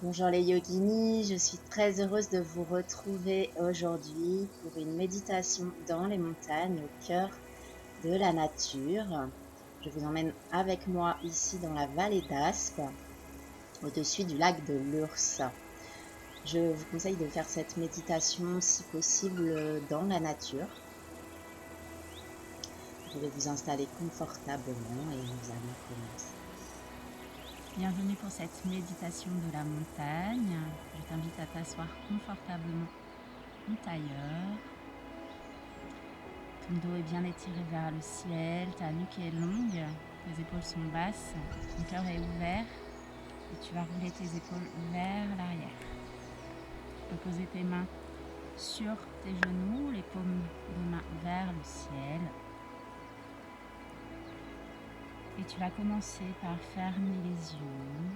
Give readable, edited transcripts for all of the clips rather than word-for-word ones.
Bonjour les yoginis, je suis très heureuse de vous retrouver aujourd'hui pour une méditation dans les montagnes au cœur de la nature. Je vous emmène avec moi ici dans la vallée d'Aspe, au-dessus du lac de l'Ours. Je vous conseille de faire cette méditation si possible dans la nature. Vous pouvez vous installer confortablement et nous allons commencer. Bienvenue pour cette méditation de la montagne. Je t'invite à t'asseoir confortablement en tailleur. Ton dos est bien étiré vers le ciel, ta nuque est longue, tes épaules sont basses, ton cœur est ouvert et tu vas rouler tes épaules vers l'arrière. Tu peux poser tes mains sur tes genoux, les paumes de main vers le ciel. Et tu vas commencer par fermer les yeux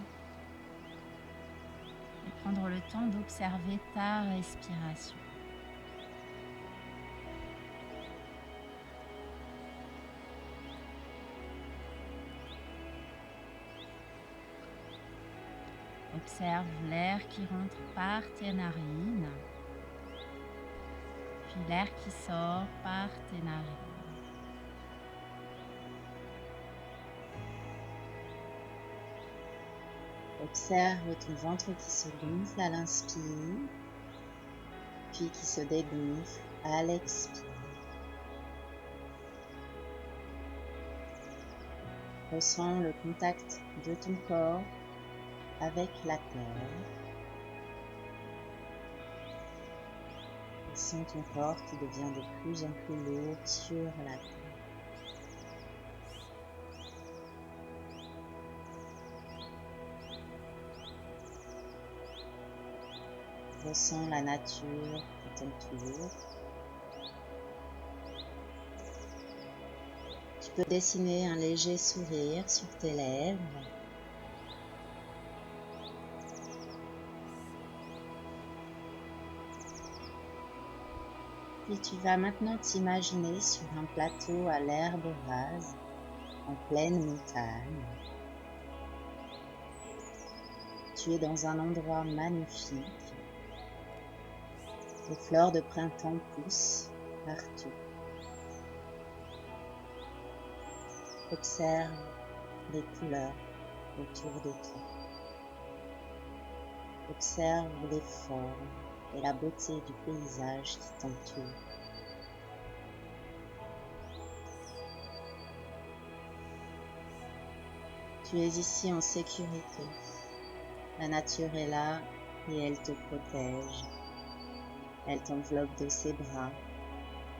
et prendre le temps d'observer ta respiration. Observe l'air qui rentre par tes narines, puis l'air qui sort par tes narines. Observe ton ventre qui se gonfle à l'inspire, puis qui se dégonfle à l'expire. Ressens le contact de ton corps avec la terre. Et sens ton corps qui devient de plus en plus lourd sur la terre. Ressens la nature qui t'entoure. Tu peux dessiner un léger sourire sur tes lèvres. Puis tu vas maintenant t'imaginer sur un plateau à l'herbe rase, en pleine montagne. Tu es dans un endroit magnifique. Les fleurs de printemps poussent partout. Observe les couleurs autour de toi. Observe les formes et la beauté du paysage qui t'entoure. Tu es ici en sécurité. La nature est là et elle te protège. Elle t'enveloppe de ses bras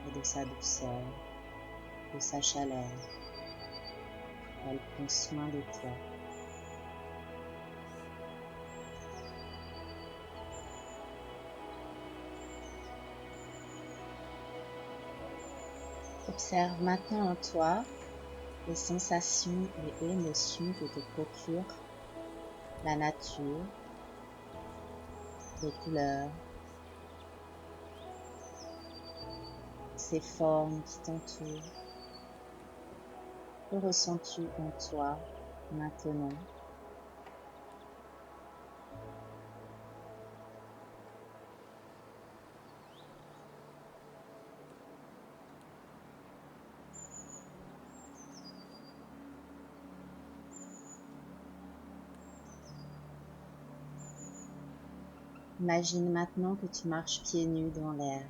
et de sa douceur, de sa chaleur. Elle prend soin de toi. Observe maintenant en toi les sensations et émotions que te procure la nature, les couleurs, ces formes qui t'entourent. Que ressens-tu en toi maintenant? Imagine maintenant que tu marches pieds nus dans l'herbe.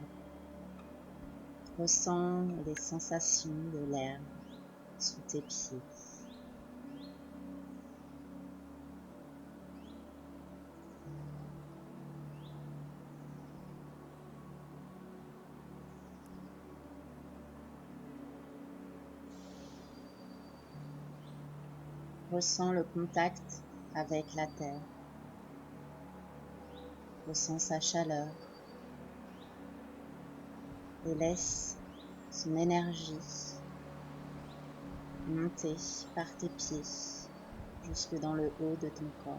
Ressens les sensations de l'herbe sous tes pieds. Ressens le contact avec la terre. Ressens sa chaleur et laisse son énergie monter par tes pieds jusque dans le haut de ton corps.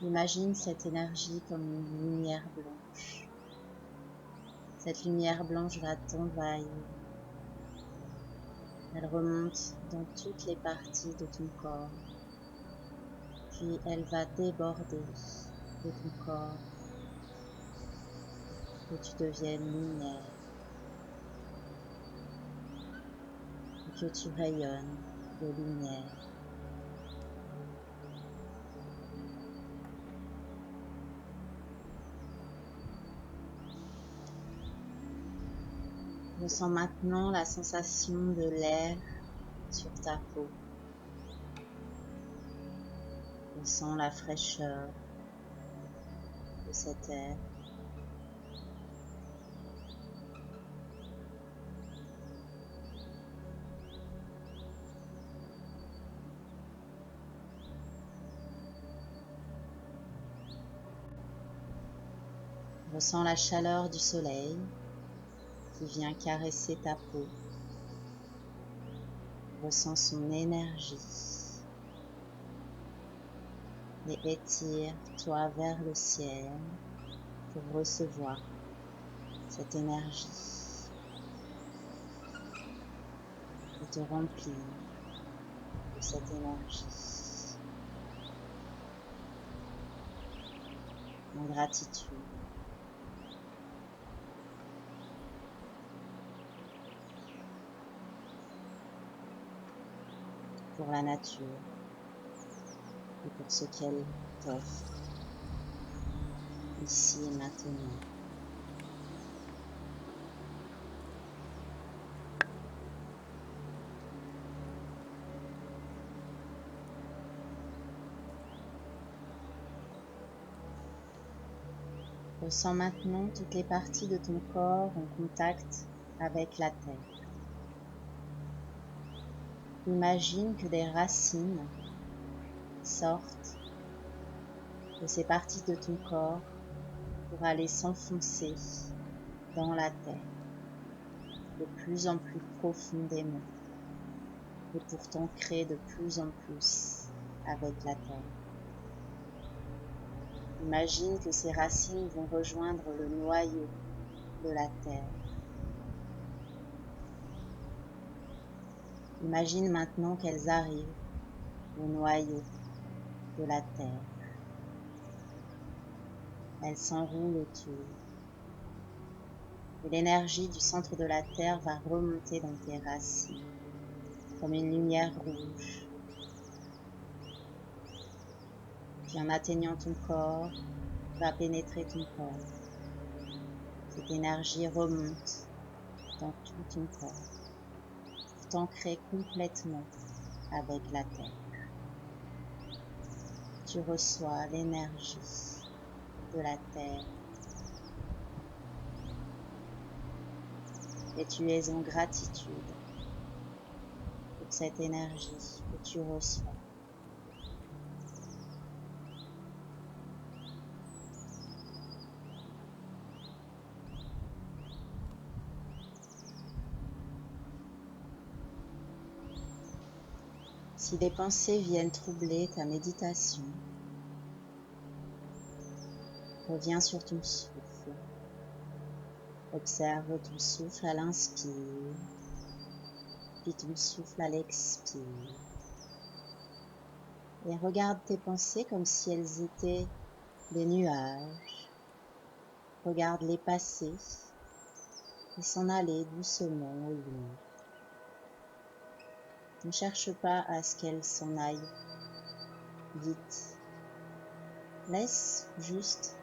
Imagine cette énergie comme une lumière blanche. Cette lumière blanche va t'envahir. Elle remonte dans toutes les parties de ton corps. Puis elle va déborder de ton corps. Que tu deviennes lumière. Et que tu rayonnes de lumière. Ressens maintenant la sensation de l'air sur ta peau. Ressens la fraîcheur de cet air. Ressens la chaleur du soleil qui vient caresser ta peau. Ressens son énergie et étire-toi vers le ciel pour recevoir cette énergie et te remplir de cette énergie en gratitude. Pour la nature et pour ce qu'elle t'offre ici et maintenant. Ressens maintenant toutes les parties de ton corps en contact avec la terre. Imagine que des racines sortent de ces parties de ton corps pour aller s'enfoncer dans la terre de plus en plus profondément et pour t'ancrer de plus en plus avec la terre. Imagine que ces racines vont rejoindre le noyau de la terre. Imagine maintenant qu'elles arrivent au noyau de la terre. Elles s'enroulent autour. Et l'énergie du centre de la terre va remonter dans tes racines, comme une lumière rouge. Puis en atteignant ton corps, va pénétrer ton corps. Cette énergie remonte dans tout ton corps, pour t'ancrer complètement avec la terre. Tu reçois l'énergie de la terre et tu es en gratitude pour cette énergie que tu reçois. Si des pensées viennent troubler ta méditation, reviens sur ton souffle. Observe ton souffle à l'inspire, puis ton souffle à l'expire. Et regarde tes pensées comme si elles étaient des nuages. Regarde-les passer et s'en aller doucement au loin. Ne cherche pas à ce qu'elles s'en aillent vite. Laisse juste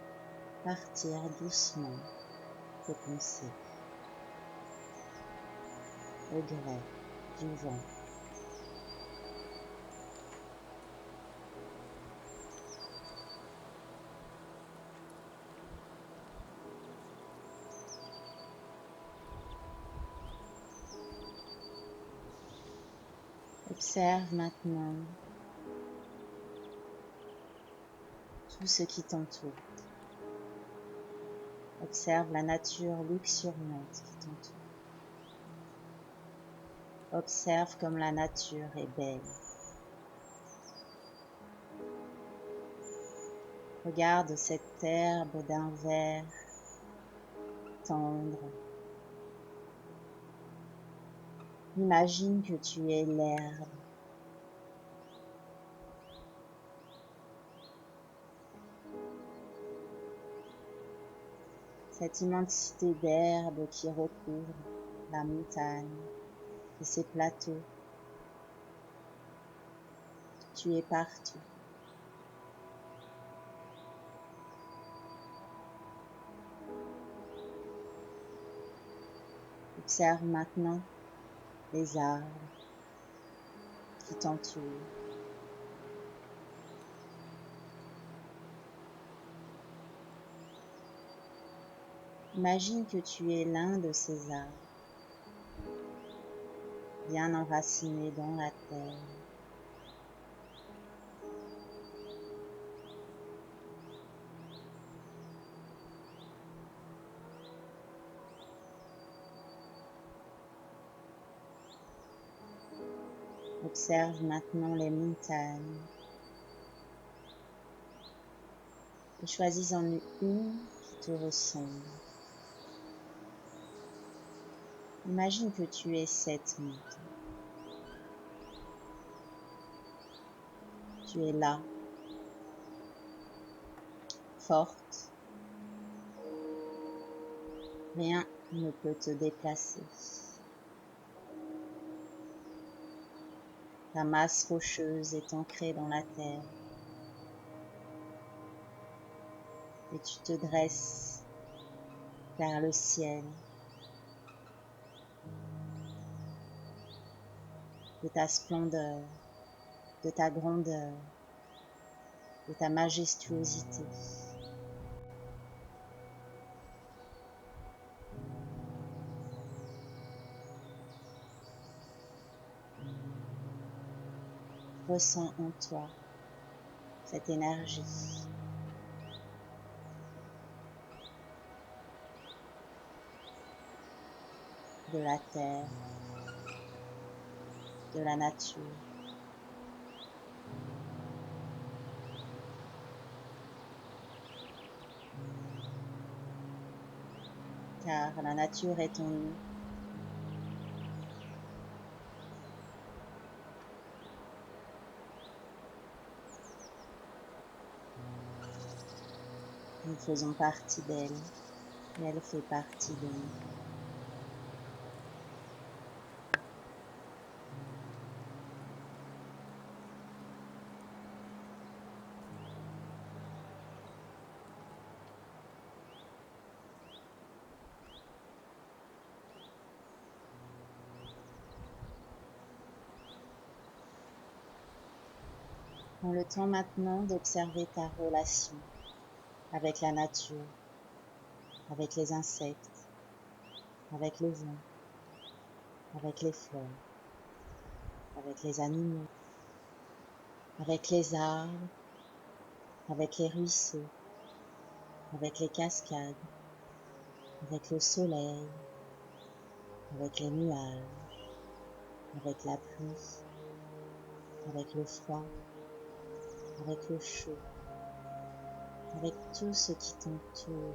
partir doucement tes pensées au gré du vent. Observe maintenant tout ce qui t'entoure. Observe la nature luxuriante qui t'entoure. Observe comme la nature est belle. Regarde cette herbe d'un vert tendre. Imagine que tu es l'herbe. Cette immensité d'herbe qui recouvre la montagne et ses plateaux. Tu es partout. Observe maintenant les arbres qui t'entourent. Imagine que tu es l'un de ces arbres, bien enraciné dans la terre. Observe maintenant les montagnes et choisis-en une qui te ressemble. Imagine que tu es cette montagne. Tu es là, forte. Rien ne peut te déplacer. Ta masse rocheuse est ancrée dans la terre et tu te dresses vers le ciel. De ta splendeur, de ta grandeur, de ta majestuosité. Ressens en toi cette énergie. De la terre, de la nature. Car la nature est en nous. Nous faisons partie d'elle et elle fait partie de nous. Prends le temps maintenant d'observer ta relation avec la nature, avec les insectes, avec le vent, avec les fleurs, avec les animaux, avec les arbres, avec les ruisseaux, avec les cascades, avec le soleil, avec les nuages, avec la pluie, avec le froid, avec le chaud, avec tout ce qui t'entoure.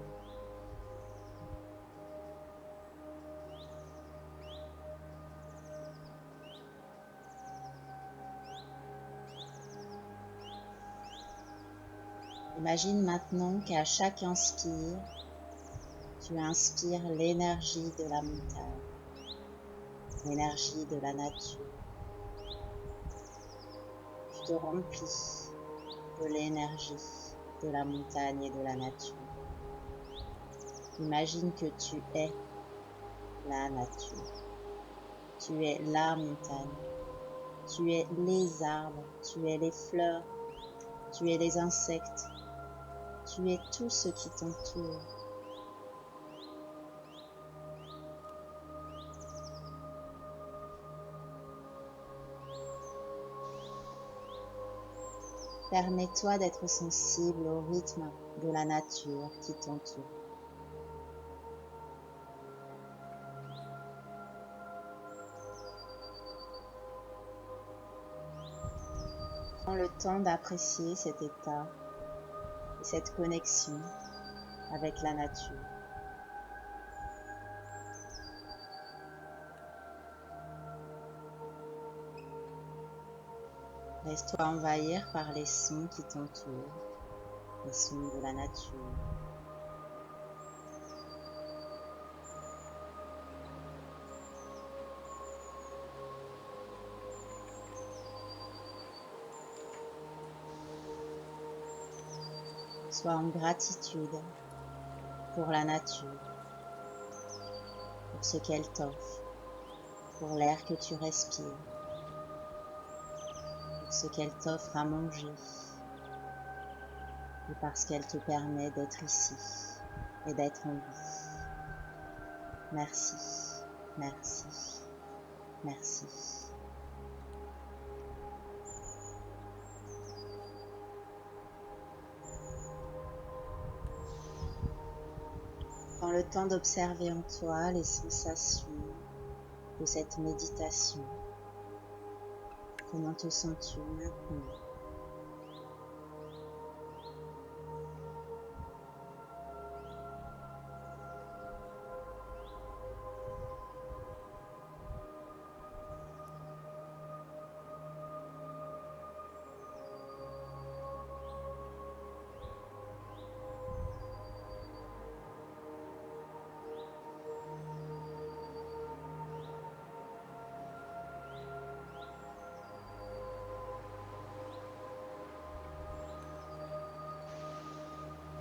Imagine maintenant qu'à chaque inspire, tu inspires l'énergie de la montagne, l'énergie de la nature. Tu te remplis de l'énergie de la montagne et de la nature. Imagine que tu es la nature. Tu es la montagne. Tu es les arbres. Tu es les fleurs. Tu es les insectes. Tu es tout ce qui t'entoure. Permets-toi d'être sensible au rythme de la nature qui t'entoure. Prends le temps d'apprécier cet état et cette connexion avec la nature. Laisse-toi envahir par les sons qui t'entourent, les sons de la nature. Sois en gratitude pour la nature, pour ce qu'elle t'offre, pour l'air que tu respires, pour ce qu'elle t'offre à manger, et parce qu'elle te permet d'être ici et d'être en vie. Merci, merci, merci. Prends le temps d'observer en toi les sensations de cette méditation. Comment te sens-tu maintenant ?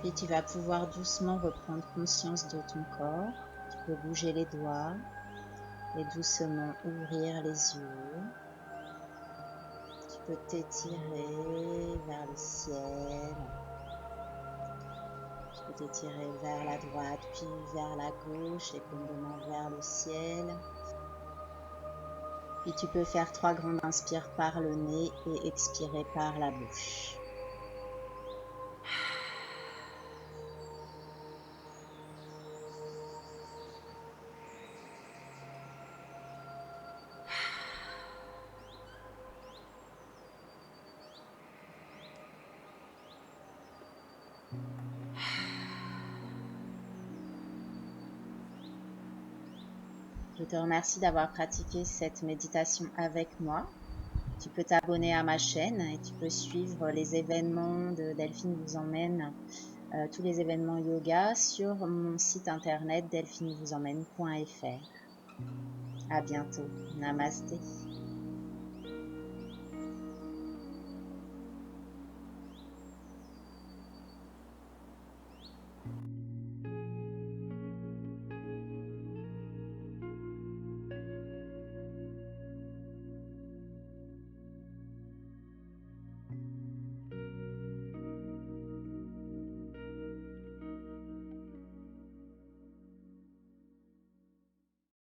Puis tu vas pouvoir doucement reprendre conscience de ton corps. Tu peux bouger les doigts et doucement ouvrir les yeux. Tu peux t'étirer vers le ciel. Tu peux t'étirer vers la droite puis vers la gauche et complètement vers le ciel. Puis tu peux faire 3 grandes inspires par le nez et expirer par la bouche. Je te remercie d'avoir pratiqué cette méditation avec moi. Tu peux t'abonner à ma chaîne et tu peux suivre les événements de Delphine vous emmène, tous les événements yoga sur mon site internet delphinevousemmène.fr. À bientôt. Namasté.